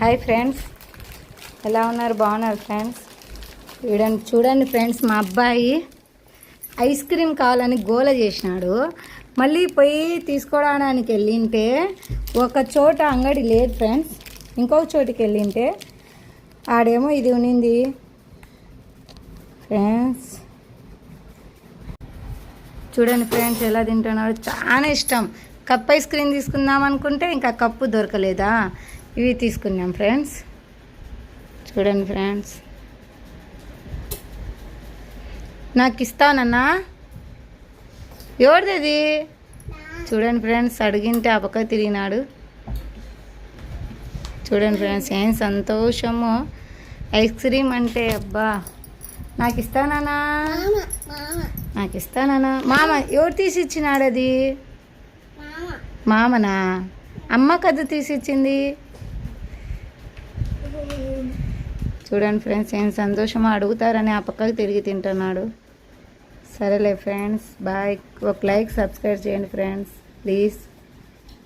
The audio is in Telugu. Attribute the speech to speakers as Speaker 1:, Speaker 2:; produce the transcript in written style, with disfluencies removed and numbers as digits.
Speaker 1: హాయ్ ఫ్రెండ్స్, ఎలా ఉన్నారు? బాగున్నారు ఫ్రెండ్స్? చూడండి ఫ్రెండ్స్, మా అబ్బాయి ఐస్ క్రీమ్ కావాలని గోల చేసినాడు. మళ్ళీ పోయి తీసుకోవడానికి వెళ్ళింటే ఒక చోట అంగడి లేదు ఫ్రెండ్స్, ఇంకొక చోటికి వెళ్ళింటే ఆడేమో ఇది ఉన్నింది ఫ్రెండ్స్. చూడండి ఫ్రెండ్స్ ఎలా తింటున్నాడు, చాలా ఇష్టం. కప్ ఐస్ క్రీమ్ తీసుకుందాం అనుకుంటే ఇంకా కప్పు దొరకలేదా, ఇవి తీసుకున్నాం ఫ్రెండ్స్. చూడండి ఫ్రెండ్స్, నాకు ఇస్తానన్నా, ఎవరిది? చూడండి ఫ్రెండ్స్, అడిగింటే ఆ పక్క తిరిగినాడు. చూడండి ఫ్రెండ్స్, ఏం సంతోషమో. ఐస్ క్రీమ్ అంటే అబ్బా, నాకు ఇస్తానన్నా, నాకు ఇస్తానన్నా. మామ ఎవరు తీసి ఇచ్చినాడు? అది మామనా? అమ్మ కథ తీసిచ్చింది. చూడండి ఫ్రెండ్స్, ఏం సంతోషమో. అడుగుతారని ఆ పక్కకి తిరిగి తింటున్నాడు. సరేలే ఫ్రెండ్స్, బాయ్. ఒక లైక్, సబ్స్క్రైబ్ చేయండి ఫ్రెండ్స్ ప్లీజ్.